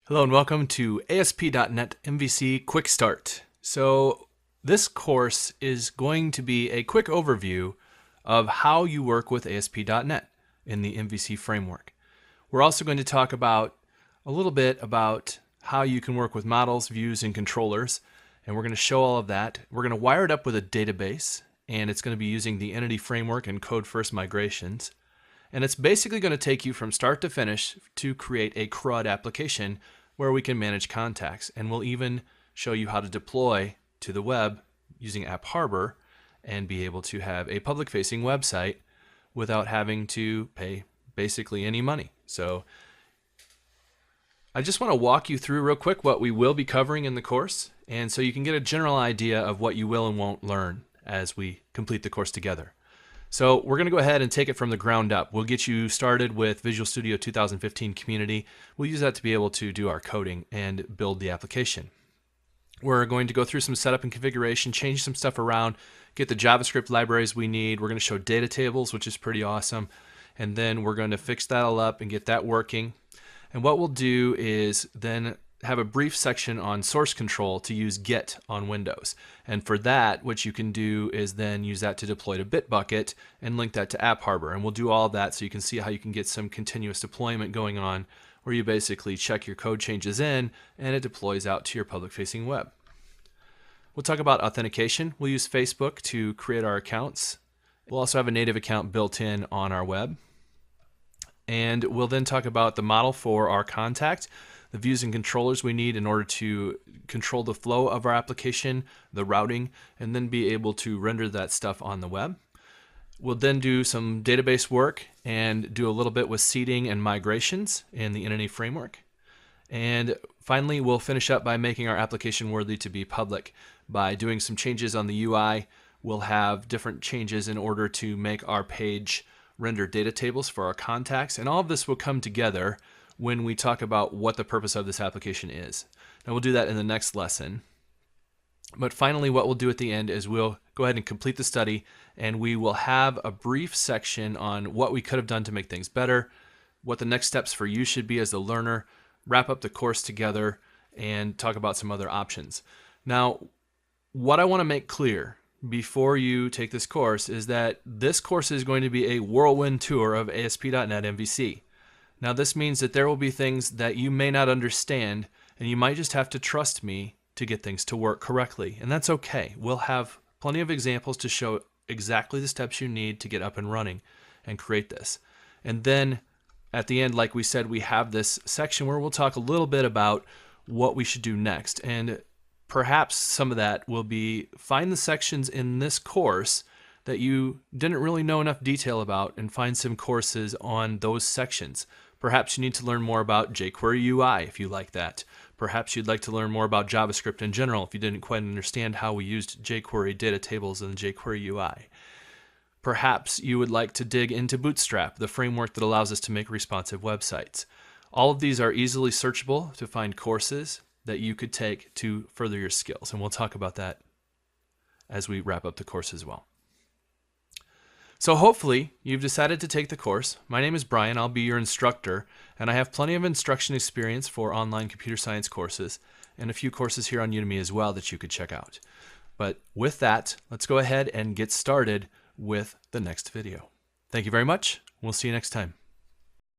Hello and welcome to ASP.NET MVC Quick Start. So this course is going to be a quick overview of how you work with ASP.NET in the MVC framework. We're also going to talk about a little bit about how you can work with models, views, and controllers, and we're going to show all of that. We're going to wire it up with a database, and it's going to be using the Entity Framework and Code First migrations. And it's basically going to take you from start to finish to create a CRUD application where we can manage contacts. And we'll even show you how to deploy to the web using App Harbor and be able to have a public-facing website without having to pay basically any money. So I just want to walk you through real quick what we will be covering in the course, and so you can get a general idea of what you will and won't learn as we complete the course together. So we're going to go ahead and take it from the ground up. We'll get you started with Visual Studio 2015 Community. We'll use that to be able to do our coding and build the application. We're going to go through some setup and configuration, change some stuff around, get the JavaScript libraries we need. We're going to show data tables, which is pretty awesome. And then we're going to fix that all up and get that working. And what we'll do is then have a brief section on source control to use get on Windows. And for that, what you can do is then use that to deploy to Bitbucket and link that to App Harbor. And we'll do all of that so you can see how you can get some continuous deployment going on where you basically check your code changes in and it deploys out to your public-facing web. We'll talk about authentication. We'll use Facebook to create our accounts. We'll also have a native account built in on our web. And we'll then talk about the model for our contact, the views and controllers we need in order to control the flow of our application, the routing, and then be able to render that stuff on the web. We'll then do some database work and do a little bit with seeding and migrations in the Entity Framework. And finally, we'll finish up by making our application worthy to be public by doing some changes on the UI. We'll have different changes in order to make our page render data tables for our contacts, and all of this will come together when we talk about what the purpose of this application is. Now we'll do that in the next lesson. But finally, what we'll do at the end is we'll go ahead and complete the study, and we will have a brief section on what we could have done to make things better, what the next steps for you should be as a learner, wrap up the course together, and talk about some other options. Now, what I want to make clear before you take this course is that this course is going to be a whirlwind tour of ASP.NET MVC. Now this means that there will be things that you may not understand, and you might just have to trust me to get things to work correctly, and that's okay. We'll have plenty of examples to show exactly the steps you need to get up and running and create this. And then at the end, like we said, we have this section where we'll talk a little bit about what we should do next, and perhaps some of that will be find the sections in this course that you didn't really know enough detail about and find some courses on those sections. Perhaps you need to learn more about jQuery UI if you like that. Perhaps you'd like to learn more about JavaScript in general if you didn't quite understand how we used jQuery data tables and jQuery UI. Perhaps you would like to dig into Bootstrap, the framework that allows us to make responsive websites. All of these are easily searchable to find courses that you could take to further your skills, and we'll talk about that as we wrap up the course as well. So hopefully you've decided to take the course. My name is Brian, I'll be your instructor, and I have plenty of instruction experience for online computer science courses and a few courses here on Udemy as well that you could check out. But with that, let's go ahead and get started with the next video. Thank you very much. We'll see you next time.